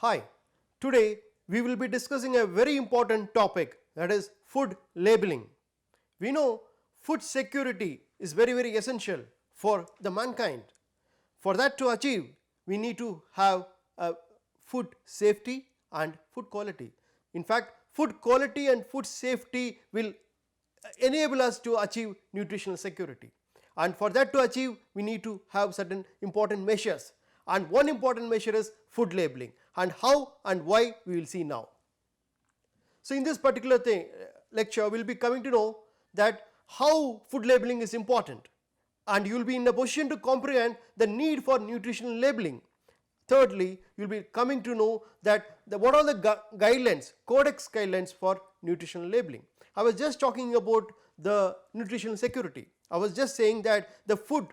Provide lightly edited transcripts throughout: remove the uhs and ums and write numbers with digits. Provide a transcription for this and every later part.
Hi, today we will be discussing a very important topic, that is food labeling. We know food security is very essential for the mankind. For that to achieve, we need to have food safety and food quality. In fact, food quality and food safety will enable us to achieve nutritional security. And for that to achieve, we need to have certain important measures. And one important measure is food labeling, and how and why we will see now. So in this particular lecture, we will be coming to know that how food labeling is important, and you will be in a position to comprehend the need for nutritional labeling. Thirdly, you will be coming to know that what are the guidelines, codex guidelines for nutritional labeling. I was just talking about the nutritional security. I was just saying that the food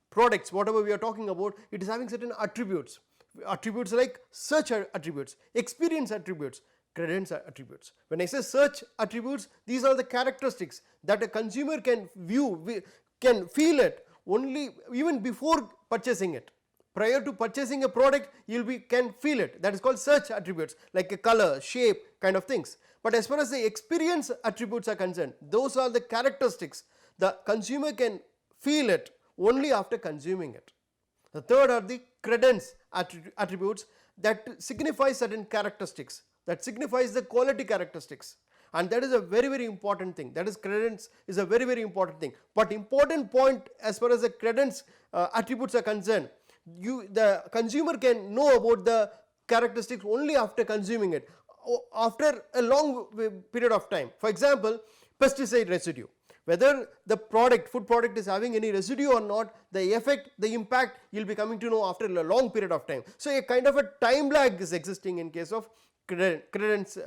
products, whatever we are talking about, it is having certain attributes. Attributes like search attributes, experience attributes, credence attributes. When I say search attributes, these are the characteristics that a consumer can view, can feel it only even before purchasing it. Prior to purchasing a product, can feel it. That is called search attributes, like a color, shape, kind of things. But as far as the experience attributes are concerned, those are the characteristics the consumer can feel it only after consuming it. The third are the credence attributes that signify certain characteristics, that signifies the quality characteristics, and that is a very important thing. That is, credence is a very important thing. But important point as far as the credence attributes are concerned, the consumer can know about the characteristics only after consuming it, after a long period of time. For example, pesticide residue. Whether the food product is having any residue or not, the effect, the impact, you will be coming to know after a long period of time. So a kind of a time lag is existing in case of credence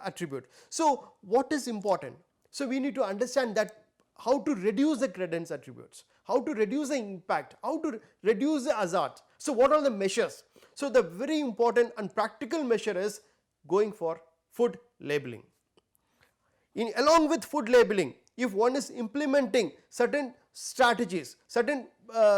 attribute. So what is important? So we need to understand that how to reduce the credence attributes, how to reduce the impact, how to reduce the hazard. So what are the measures? So the very important and practical measure is going for food labeling. Along with food labeling, if one is implementing certain strategies, certain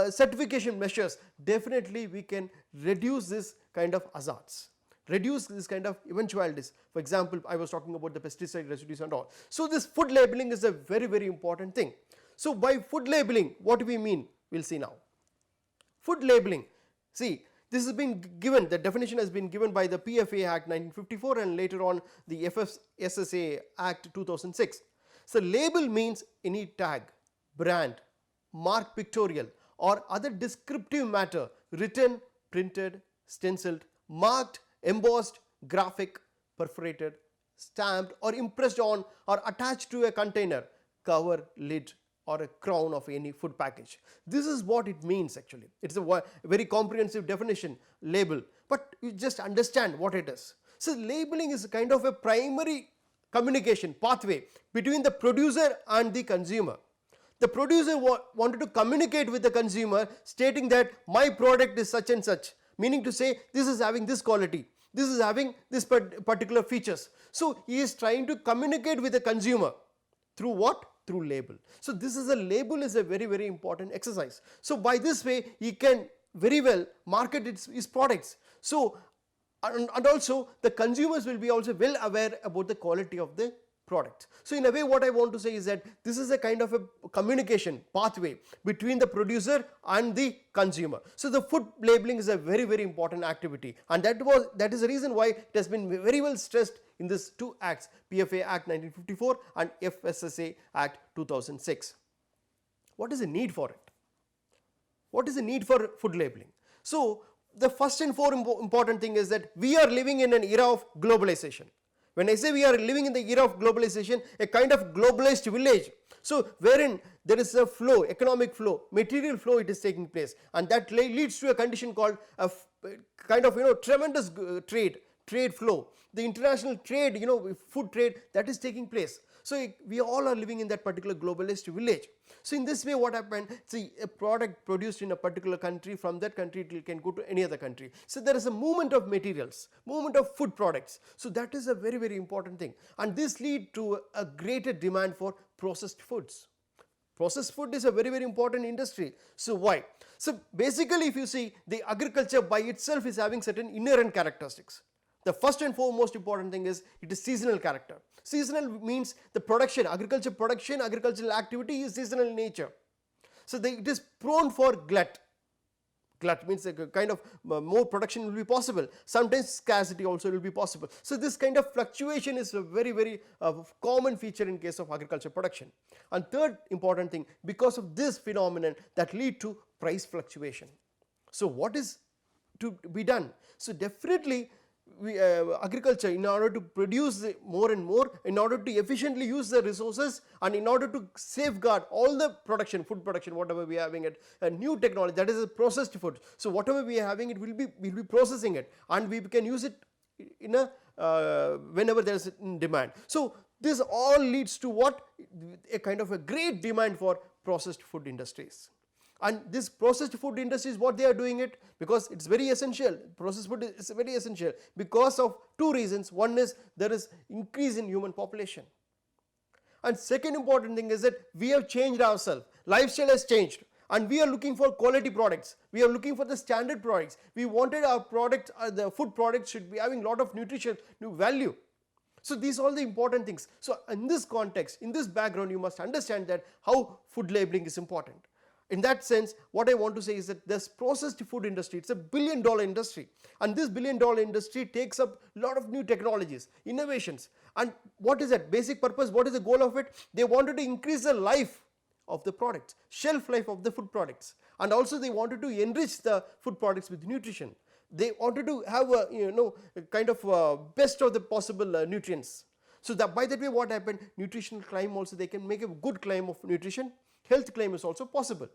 certification measures, definitely we can reduce this kind of hazards, reduce this kind of eventualities. For example, I was talking about the pesticide residues and all. So this food labeling is a very important thing. So by food labeling, what do we mean? We will see now. Food labeling, see, this has been given, the definition has been given by the PFA Act 1954 and later on the FSSA Act 2006. So label means any tag, brand, mark pictorial or other descriptive matter written, printed, stenciled, marked, embossed, graphic, perforated, stamped or impressed on or attached to a container, cover, lid or a crown of any food package. This is what it means actually. It is a very comprehensive definition, label, but you just understand what it is. So labeling is a kind of a primary communication pathway between the producer and the consumer. The producer wanted to communicate with the consumer stating that my product is such and such, meaning to say this is having this quality, this is having this particular features. So he is trying to communicate with the consumer through what? Through label. So this is a label is a very important exercise. So by this way he can very well market his products. So and also the consumers will be also well aware about the quality of the product. So in a way what I want to say is that this is a kind of a communication pathway between the producer and the consumer. So the food labeling is a very important activity, and that is the reason why it has been very well stressed in these two acts, PFA Act 1954 and FSSA Act 2006. What is the need for it? What is the need for food labeling? So the first and foremost important thing is that we are living in an era of globalization. When I say we are living in the era of globalization, a kind of globalized village, so wherein there is a flow, economic flow, material flow, it is taking place, and that leads to a condition called a kind of tremendous trade flow. The international trade, food trade, that is taking place. So we all are living in that particular globalist village. So in this way what happened, see, a product produced in a particular country, from that country it can go to any other country. So there is a movement of materials, movement of food products. So that is a very important thing, and this lead to a greater demand for processed foods. Processed food is a very important industry. So why? So basically if you see, the agriculture by itself is having certain inherent characteristics. The first and foremost important thing is it is seasonal character. Seasonal means the production, agricultural activity is seasonal in nature. So it is prone for glut. Glut means a kind of more production will be possible. Sometimes scarcity also will be possible. So this kind of fluctuation is a very common feature in case of agriculture production. And third important thing, because of this phenomenon that lead to price fluctuation. So what is to be done? So definitely agriculture, in order to produce more and more, in order to efficiently use the resources, and in order to safeguard all the production, food production, whatever we are having it, a new technology, that is a processed food. So whatever we are having, we'll be processing it, and we can use it in whenever there is demand. So this all leads to what? A kind of a great demand for processed food industries. And this processed food industry is what they are doing it because it's very essential. Processed food is very essential because of two reasons. One is there is increase in human population. And second important thing is that we have changed ourselves. Lifestyle has changed and we are looking for quality products. We are looking for the standard products. We wanted our product, the food products should be having a lot of nutrition, new value. So these are all the important things. So in this context, in this background, you must understand that how food labeling is important. In that sense, what I want to say is that this processed food industry, it's a $1 billion industry, and this $1 billion industry takes up a lot of new technologies, innovations. And what is that basic purpose? What is the goal of it? They wanted to increase the life of the products, shelf life of the food products, and also they wanted to enrich the food products with nutrition. They wanted to have a kind of best of the possible nutrients. So that by that way, what happened? Nutritional claim also, they can make a good claim of nutrition. Health claim is also possible.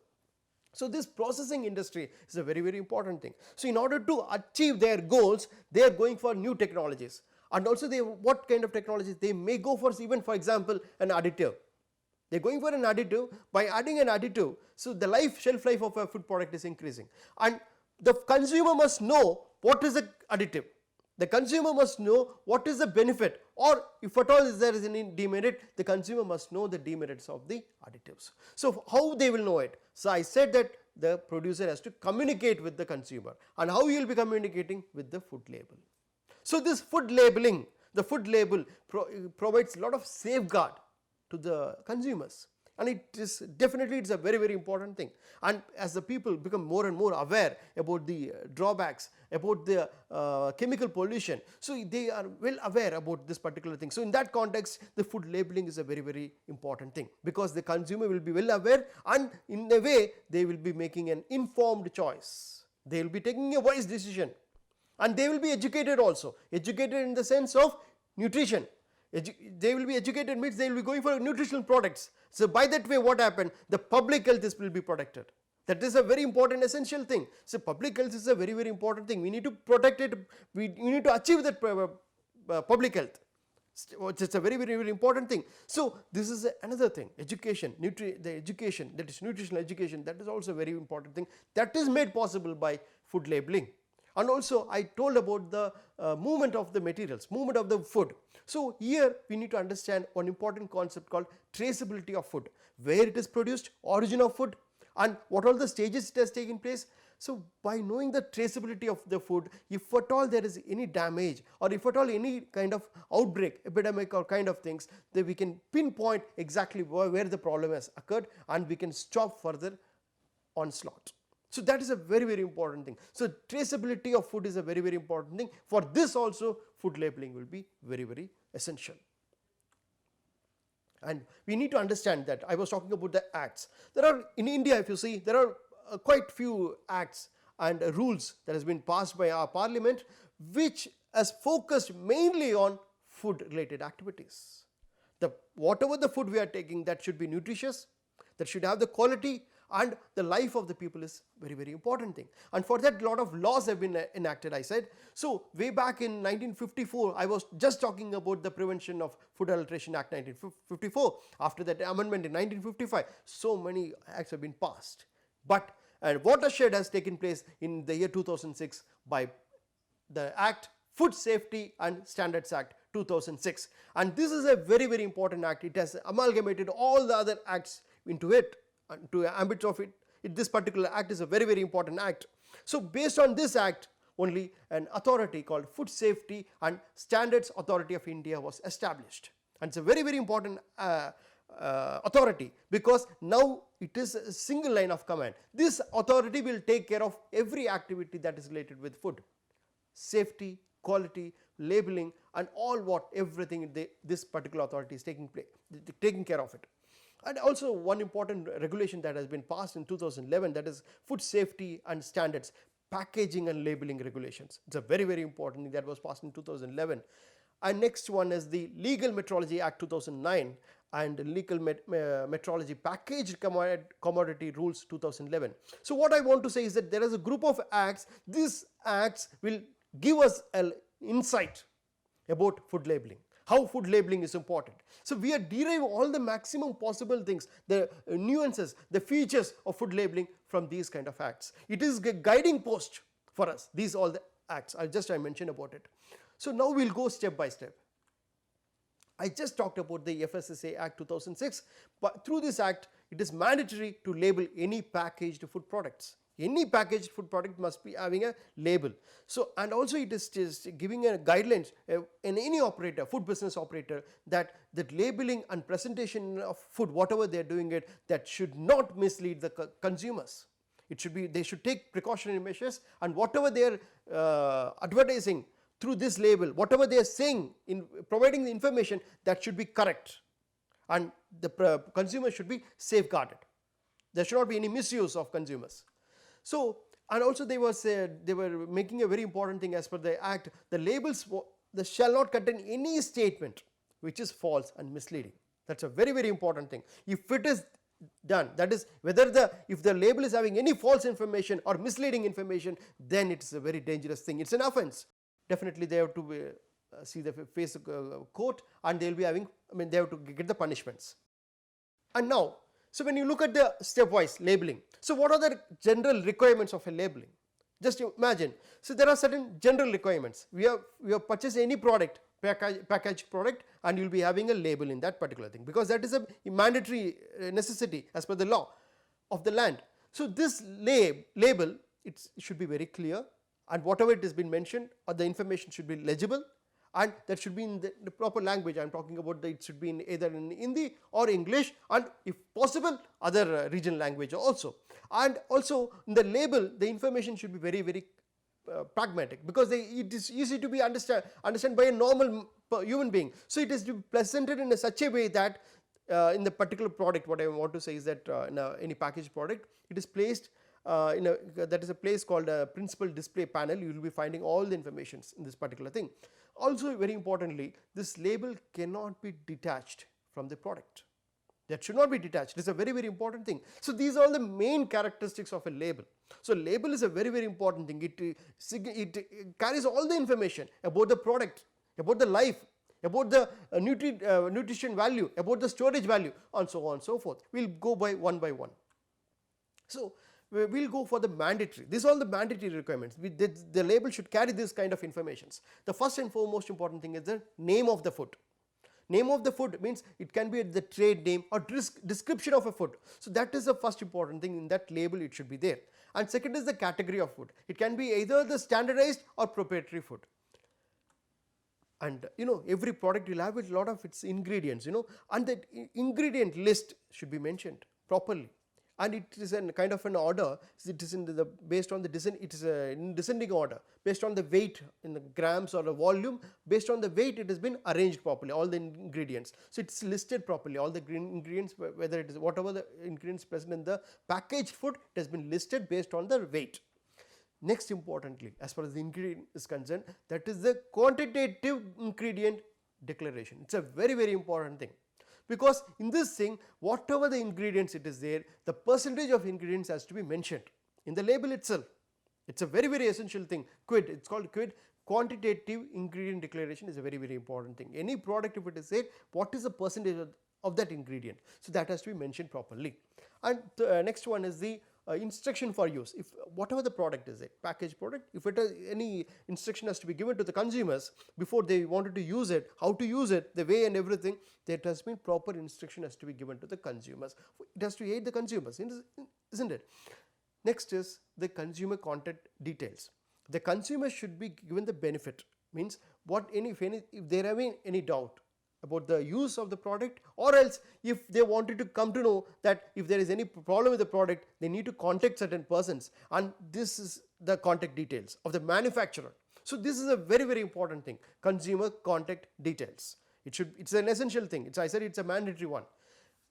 So this processing industry is a very important thing. So in order to achieve their goals, they are going for new technologies. And also what kind of technologies? They may go for, even for example, an additive. They are going for an additive. By adding an additive, so the shelf life of a food product is increasing. And the consumer must know what is the additive. The consumer must know what is the benefit, or if at all there is any demerit, the consumer must know the demerits of the additives. So how they will know it? So I said that the producer has to communicate with the consumer, and how he will be communicating? With the food label. So this food labeling, the food label provides a lot of safeguard to the consumers. And it is definitely, it's a very important thing. And as the people become more and more aware about the drawbacks, about the chemical pollution, so they are well aware about this particular thing. So in that context, the food labeling is a very important thing, because the consumer will be well aware, and in a way they will be making an informed choice. They will be taking a wise decision, and they will be educated also. Educated in the sense of nutrition. They will be educated means they will be going for nutritional products. So by that way, what happened? The public health will be protected. That is a very important essential thing. So public health is a very important thing. We need to protect it. We need to achieve that public health. It's a very important thing. So this is another thing. Education, the education, that is nutritional education, that is also a very important thing. That is made possible by food labeling. And also I told about the movement of the materials, movement of the food. So here we need to understand one important concept called traceability of food. Where it is produced, origin of food, and what all the stages it has taken place. So by knowing the traceability of the food, if at all there is any damage, or if at all any kind of outbreak, epidemic or kind of things, then we can pinpoint exactly where the problem has occurred, and we can stop further onslaught. So that is a very important thing. So traceability of food is a very important thing. For this also, food labeling will be very essential. And we need to understand that. I was talking about the acts. There are, in India, if you see, there are quite few acts and rules that has been passed by our parliament, which has focused mainly on food related activities. Whatever the food we are taking, that should be nutritious, that should have the quality, and the life of the people is very important thing. And for that, a lot of laws have been enacted, I said. So way back in 1954, I was just talking about the Prevention of Food Adulteration Act 1954. After that amendment in 1955, so many acts have been passed. But a watershed has taken place in the year 2006 by the Act, Food Safety and Standards Act 2006. And this is a very important act. It has amalgamated all the other acts into it. To ambit of it, this particular act is a very important act. So based on this act, only an authority called Food Safety and Standards Authority of India was established. And it's a very, very important authority, because now it is a single line of command. This authority will take care of every activity that is related with food, safety, quality, labeling, and all what everything this particular authority is taking care of it. And also one important regulation that has been passed in 2011, that is Food Safety and Standards Packaging and Labeling Regulations. It's a very, very important thing that was passed in 2011. And next one is the Legal Metrology Act 2009 and Legal Metrology Packaged Commodity Rules 2011. So what I want to say is that there is a group of acts. These acts will give us an insight about food labeling, how food labeling is important. So we are deriving all the maximum possible things, the nuances, the features of food labeling from these kind of acts. It is a guiding post for us, these all the acts I mentioned about it. So now we will go step by step. I just talked about the FSSA Act 2006, but through this act it is mandatory to label any packaged food products. Any packaged food product must be having a label. So, and also it is just giving a guidelines in any operator, food business operator, that labeling and presentation of food, whatever they are doing it, that should not mislead the consumers. It should be, they should take precautionary measures, and whatever they are advertising through this label, whatever they are saying in providing the information, that should be correct, and the consumer should be safeguarded. There should not be any misuse of consumers. So, and also they were making a very important thing as per the act, the labels shall not contain any statement which is false and misleading. That is a very, very important thing. If it is done, that is whether if the label is having any false information or misleading information, then it is a very dangerous thing. It is an offense. Definitely they have to see the face court, and they will be having, they have to get the punishments. And now, so when you look at the stepwise labeling, so what are the general requirements of a labeling? Just imagine, so there are certain general requirements. We have purchased any product, packaged product, and you will be having a label in that particular thing, because that is a mandatory necessity as per the law of the land. So this label, it should be very clear, and whatever it has been mentioned, or the information should be legible, and that should be in the proper language. I am talking about it should be in either in Hindi or English, and if possible other regional language also. And also in the label, the information should be very, very pragmatic, because it is easy to be understand by a normal human being. So it is to be presented in such a way that in the particular product, what I want to say is that in any packaged product, it is placed that is a place called a principal display panel. You will be finding all the information in this particular thing. Also, very importantly, this label cannot be detached from the product. That should not be detached. It is a very, very important thing. So these are all the main characteristics of a label. So label is a very, very important thing. It carries all the information about the product, about the life, about the nutrition value, about the storage value, and so on and so forth. We will go by one. So we will go for the mandatory. These are all the mandatory requirements. The label should carry this kind of informations. The first and foremost important thing is the name of the food. Name of the food means it can be the trade name or description of a food. So that is the first important thing. In that label it should be there. And second is the category of food. It can be either the standardized or proprietary food. And every product will have a lot of its ingredients, and that ingredient list should be mentioned properly. And it is a kind of an order. It is based on the it is in descending order, based on the weight in the grams or the volume. Based on the weight, it has been arranged properly, all the ingredients. So it is listed properly, all the ingredients, whether it is whatever the ingredients present in the packaged food, it has been listed based on the weight. Next, importantly, as far as the ingredient is concerned, that is the quantitative ingredient declaration. It is a very, very important thing. Because in this thing, whatever the ingredients it is there, the percentage of ingredients has to be mentioned in the label itself. It is a very, very essential thing. QID, it is called QID, quantitative ingredient declaration is a very, very important thing. Any product, if it is there, what is the percentage of that ingredient? So that has to be mentioned properly. And the next one is the instruction for use. If whatever the product is a packaged product, if it has any instruction has to be given to the consumers before they wanted to use it, how to use it, the way and everything, that has been proper instruction has to be given to the consumers. It has to aid the consumers, isn't it? Next is the consumer content details. The consumer should be given the benefit, means what any if they're having any doubt about the use of the product, or else if they wanted to come to know that if there is any problem with the product, they need to contact certain persons, and this is the contact details of the manufacturer. So this is a very important thing, consumer contact details. It's an essential thing. I said it's a mandatory one.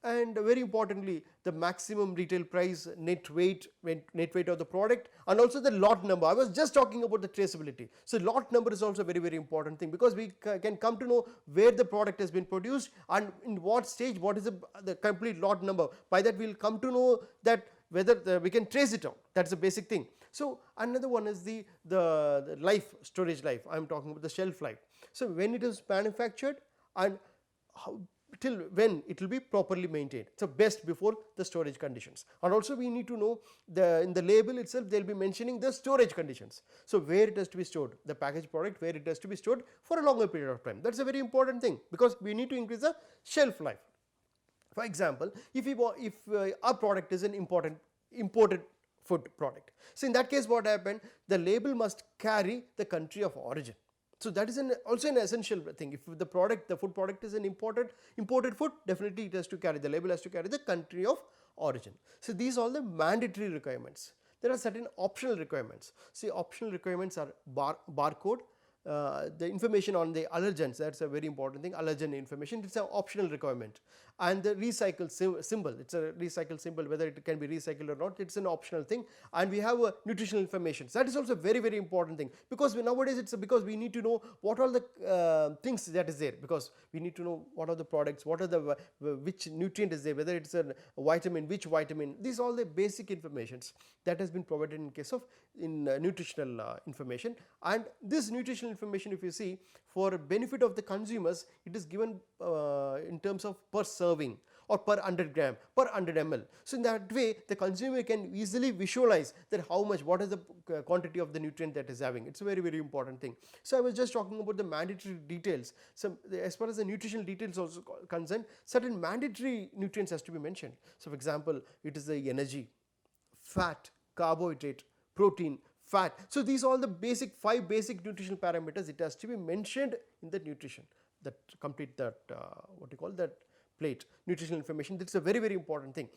And very importantly, the maximum retail price, net weight of the product, and also the lot number. I was just talking about the traceability. So lot number is also a very important thing, because we can come to know where the product has been produced and in what stage, what is the complete lot number. By that we will come to know that whether we can trace it out. That's the basic thing. So another one is the storage life. I am talking about the shelf life. So when it is manufactured and till when it will be properly maintained. So best before the storage conditions. And also we need to know in the label itself they will be mentioning the storage conditions. So where it has to be stored, the packaged product, where it has to be stored for a longer period of time. That's a very important thing, because we need to increase the shelf life. For example, if our product is an imported food product, so in that case what happened, the label must carry the country of origin. So that is also an essential thing. If the food product is an imported food, definitely it has to carry, the label has to carry the country of origin. So these are all the mandatory requirements. There are certain optional requirements. See, optional requirements are barcode, the information on the allergens, that's a very important thing, allergen information, it's an optional requirement. And the recycle symbol, it's a recycle symbol, whether it can be recycled or not, it's an optional thing. And we have nutritional information, so that is also a very important thing, because nowadays it's because we need to know what all the things that is there, because we need to know what are the products, what are the which nutrient is there, whether it's a vitamin, which vitamin, these are all the basic informations that has been provided in case of nutritional information. And this nutritional information, if you see, for benefit of the consumers, it is given in terms of per serving or per 100 gram, per 100 ml. So in that way the consumer can easily visualize that how much, what is the quantity of the nutrient that is having. It's a very important thing. So I was just talking about the mandatory details. So as far as the nutritional details also concerned, certain mandatory nutrients has to be mentioned. So for example, it is the energy, fat, carbohydrate, protein, fat. So these are all the 5 basic nutritional parameters. It has to be mentioned in the nutrition, that complete that what you call that plate, nutritional information. That's a very important thing.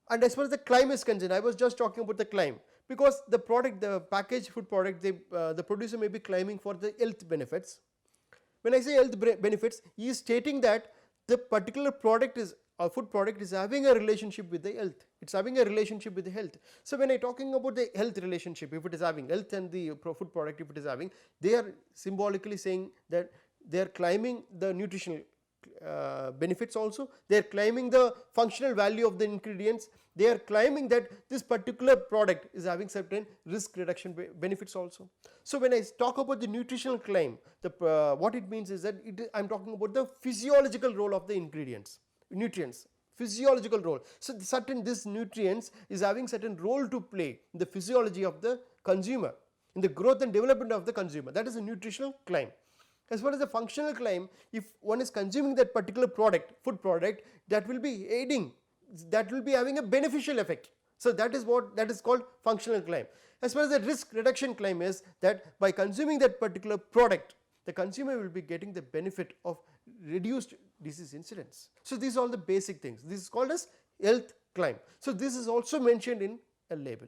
And as far as the claim is concerned, I was just talking about the claim, because the product, the packaged food product, the producer may be claiming for the health benefits. When I say health benefits, he is stating that the particular product is, a food product is having a relationship with the health. It's having a relationship with the health. So when I talking about the health relationship, if it is having health and the food product, if it is having, they are symbolically saying that they are claiming the nutritional benefits also. They are claiming the functional value of the ingredients. They are claiming that this particular product is having certain risk reduction benefits also. So when I talk about the nutritional claim, what it means is that I am talking about the physiological role of the ingredients, nutrients, physiological role. So this nutrients is having certain role to play in the physiology of the consumer, in the growth and development of the consumer. That is a nutritional claim. As far as the functional claim, if one is consuming that particular product, food product, that will be aiding, that will be having a beneficial effect. So that is called functional claim. As far as the risk reduction claim is that by consuming that particular product, the consumer will be getting the benefit of reduced disease incidence. So these are all the basic things. This is called as health claim. So this is also mentioned in a label.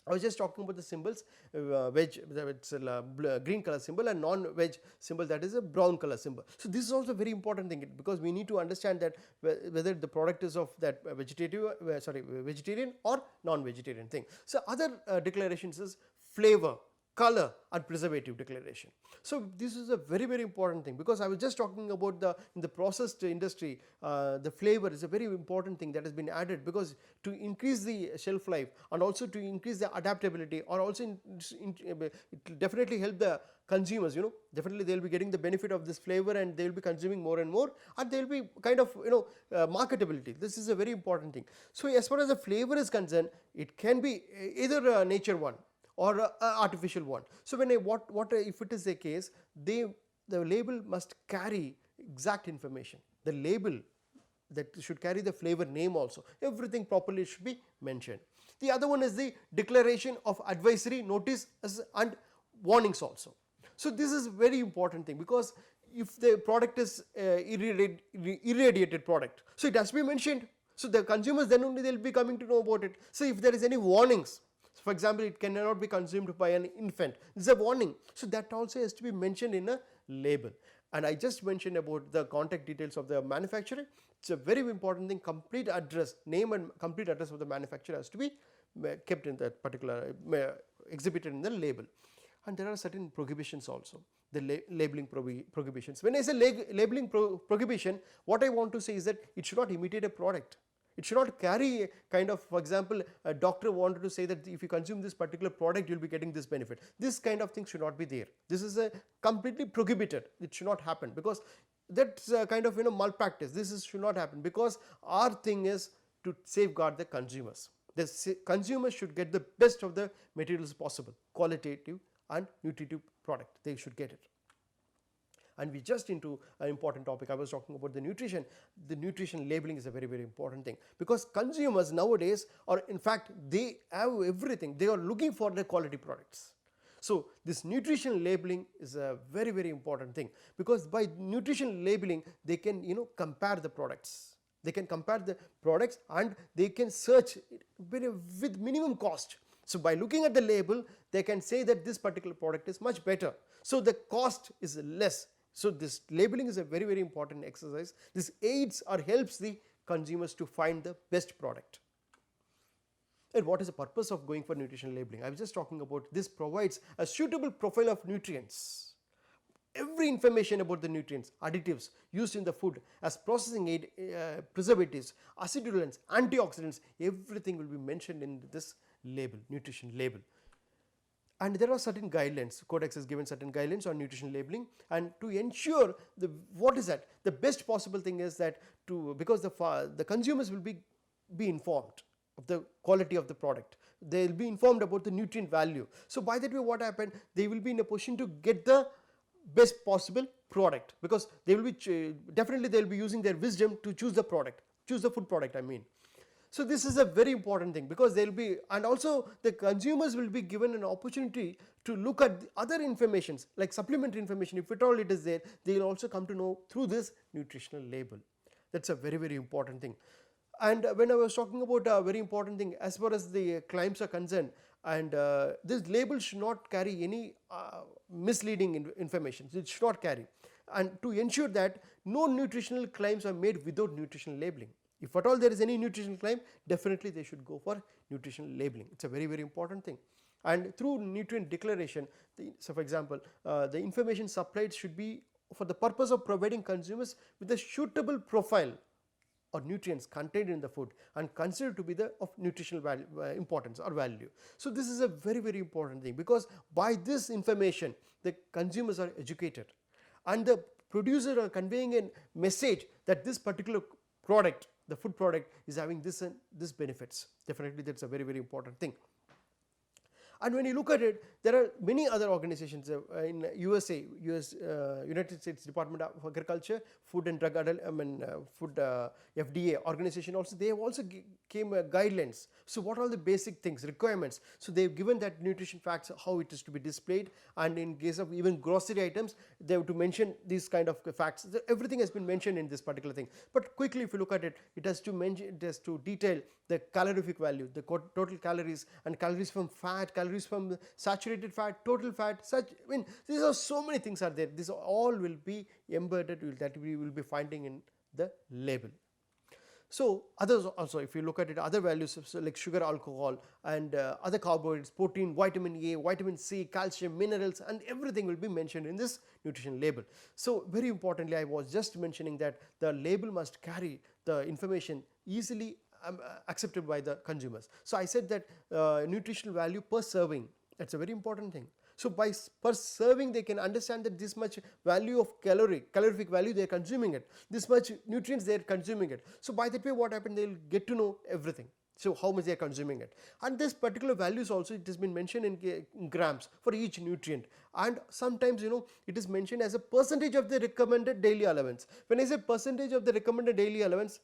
I was just talking about the symbols, veg, it's a green color symbol, and non-veg symbol, that is a brown color symbol. So this is also a very important thing, because we need to understand that whether the product is of that vegetarian or non-vegetarian thing. So other declarations is flavor, color and preservative declaration. So this is a very important thing, because I was just talking about in the processed industry, the flavor is a very important thing that has been added, because to increase the shelf life and also to increase the adaptability, or also it will definitely help the consumers, definitely they will be getting the benefit of this flavor, and they will be consuming more and more, and there will be kind of marketability. This is a very important thing. So as far as the flavor is concerned, it can be either a nature one or a artificial one. So when if it is a case, the label must carry exact information. The label, that should carry the flavor name also. Everything properly should be mentioned. The other one is the declaration of advisory notice and warnings also. So this is very important thing, because if the product is irradiated product, so it has to be mentioned. So the consumers, then only they will be coming to know about it. So if there is any warnings, for example, it cannot be consumed by an infant, this is a warning. So that also has to be mentioned in a label. And I just mentioned about the contact details of the manufacturer. It's a very important thing. Complete address, name and complete address of the manufacturer has to be kept in that particular, exhibited in the label. And there are certain prohibitions also, the labeling prohibitions. When I say labeling prohibition, what I want to say is that it should not imitate a product. It should not carry a kind of, for example, a doctor wanted to say that if you consume this particular product, you will be getting this benefit. This kind of thing should not be there. This is a completely prohibited. It should not happen, because that's a kind of malpractice. Should not happen, because our thing is to safeguard the consumers. The consumers should get the best of the materials possible, qualitative and nutritive product. They should get it. And we just into an important topic. I was talking about the nutrition. The nutrition labeling is a very, very important thing, because consumers nowadays are, in fact, they have everything. They are looking for the quality products. So this nutrition labeling is a very, very important thing, because by nutrition labeling they can compare the products. They can compare the products and they can search with minimum cost. So by looking at the label, they can say that this particular product is much better. So the cost is less. So this labeling is a very, very important exercise. This aids or helps the consumers to find the best product. And what is the purpose of going for nutrition labeling? I was just talking about this provides a suitable profile of nutrients. Every information about the nutrients, additives used in the food as processing aid, preservatives, acidulants, antioxidants, everything will be mentioned in this label, nutrition label. And there are certain guidelines. Codex has given certain guidelines on nutrition labeling, and to ensure the best possible thing is that because the consumers will be informed of the quality of the product. They will be informed about the nutrient value. So by that way, what happened? They will be in a position to get the best possible product, because they will be definitely they will be using their wisdom to choose the product, choose the food product, I mean. So this is a very important thing, because they will be, and also the consumers will be given an opportunity to look at the other informations like supplementary information. If at all it is there, they will also come to know through this nutritional label. That's a very, very important thing. And when I was talking about a very important thing as far as the claims are concerned, and this label should not carry any misleading information. It should not carry, and to ensure that no nutritional claims are made without nutritional labeling. If at all there is any nutritional claim, definitely they should go for nutritional labeling. It's a very, very important thing. And through nutrient declaration, so for example, the information supplied should be for the purpose of providing consumers with a suitable profile or nutrients contained in the food and considered to be of nutritional value, importance or value. So this is a very, very important thing, because by this information the consumers are educated, and the producer are conveying a message that this particular product, the food product, is having this and this benefits. Definitely that's a very, very important thing. And when you look at it, there are many other organizations in USA, United States Department of Agriculture, Food and Drug Food FDA organization also, they have also came guidelines. So what are the basic things, requirements? So they have given that nutrition facts, how it is to be displayed, and in case of even grocery items, they have to mention these kind of facts. Everything has been mentioned in this particular thing. But quickly, if you look at it, it has to mention, it has to detail the calorific value, the total calories, and calories from fat, calories from saturated fat, total fat, these are so many things are there. These all will be embedded, that we will be finding in the label. So others also, if you look at it, other values like sugar, alcohol, and other carbohydrates, protein, vitamin A, vitamin C, calcium, minerals, and everything will be mentioned in this nutrition label. So very importantly, I was just mentioning that the label must carry the information easily accepted by the consumers. So I said that nutritional value per serving, that's a very important thing. So by per serving, they can understand that this much value of calorific value they are consuming it, this much nutrients they are consuming it. So by that way, what happened, they will get to know everything. So how much they are consuming it, and this particular values also, it has been mentioned in grams for each nutrient, and sometimes it is mentioned as a percentage of the recommended daily allowance. When I say percentage of the recommended daily allowance,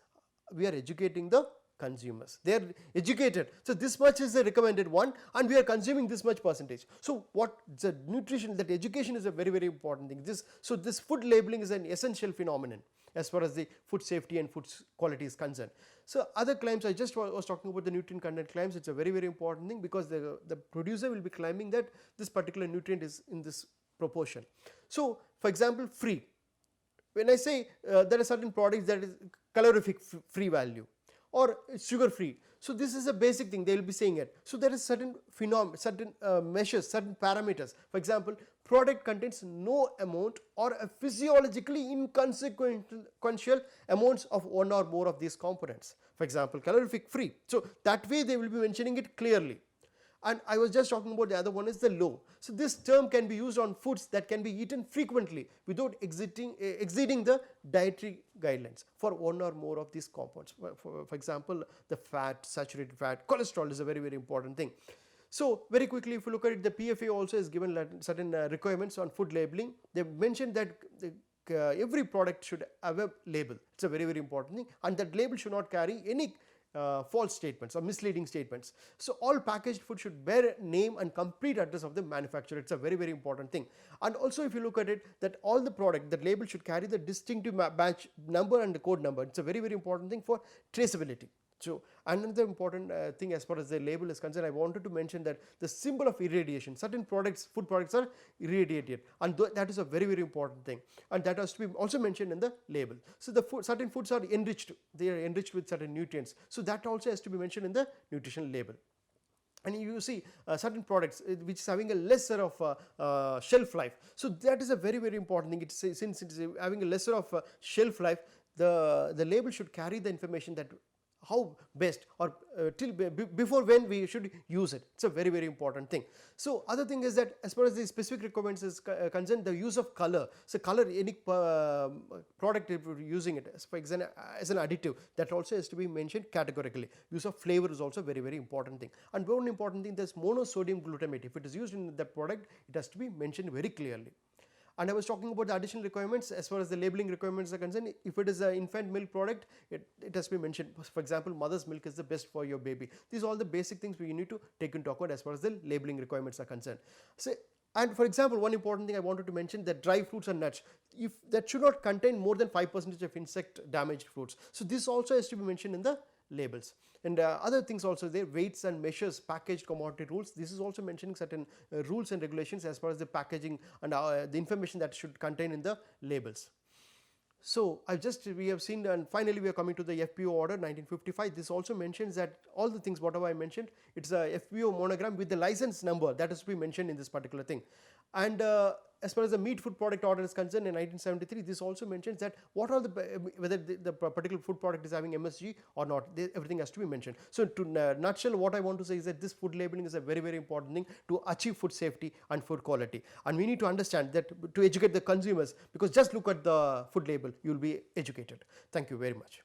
we are educating the consumers. They are educated. So this much is the recommended one, and we are consuming this much percentage. So what the nutrition, that education is a very, very important thing. So this food labeling is an essential phenomenon as far as the food safety and food quality is concerned. So other claims, I just was talking about the nutrient content claims. It's a very, very important thing, because the producer will be claiming that this particular nutrient is in this proportion. So for example, free. When I say there are certain products that is calorific free value or sugar free, so this is a basic thing, they will be saying it. So there is certain certain measures, certain parameters. For example, product contains no amount or a physiologically inconsequential amounts of one or more of these components. For example, calorific free. So that way they will be mentioning it clearly. And I was just talking about the other one is the low. So this term can be used on foods that can be eaten frequently without exceeding the dietary guidelines for one or more of these compounds. For example, the fat, saturated fat, cholesterol is a very, very important thing. So very quickly, if you look at it, the PFA also has given certain requirements on food labeling. They mentioned that every product should have a label. It's a very, very important thing, and that label should not carry any false statements or misleading statements. So all packaged food should bear name and complete address of the manufacturer. It's a very, very important thing. And also if you look at it, that all the product, that label should carry the distinctive batch number and the code number. It's a very, very important thing for traceability. So another important thing as far as the label is concerned, I wanted to mention that the symbol of irradiation, certain products, food products are irradiated, and that is a very, very important thing, and that has to be also mentioned in the label. So the certain foods are enriched, they are enriched with certain nutrients, so that also has to be mentioned in the nutrition label. And you see certain products which is having a lesser of shelf life, so that is a very, very important thing. Since it is having a lesser of shelf life, the label should carry the information that how best or till before when we should use it. It's a very, very important thing. So other thing is that as far as the specific requirements is concerned, the use of color. So color, any product if you're using it as an additive, that also has to be mentioned categorically. Use of flavor is also very, very important thing. And one important thing, there's monosodium glutamate. If it is used in the product, it has to be mentioned very clearly. And I was talking about the additional requirements as far as the labeling requirements are concerned. If it is an infant milk product, it has to be mentioned. For example, mother's milk is the best for your baby. These are all the basic things we need to take into account as far as the labeling requirements are concerned. So, and for example, one important thing I wanted to mention, that dry fruits and nuts, if that should not contain more than 5% of insect damaged fruits. So this also has to be mentioned in the labels. And other things also there, weights and measures, packaged commodity rules. This is also mentioning certain rules and regulations as far as the packaging and the information that should contain in the labels. So we have seen, and finally we are coming to the FPO order 1955. This also mentions that all the things whatever I mentioned, it's a FPO monogram with the license number that has to be mentioned in this particular thing. And as far as the meat food product order is concerned in 1973, this also mentions that what are whether the particular food product is having MSG or not, everything has to be mentioned. So to nutshell, what I want to say is that this food labeling is a very, very important thing to achieve food safety and food quality. And we need to understand that to educate the consumers, because just look at the food label, you will be educated. Thank you very much.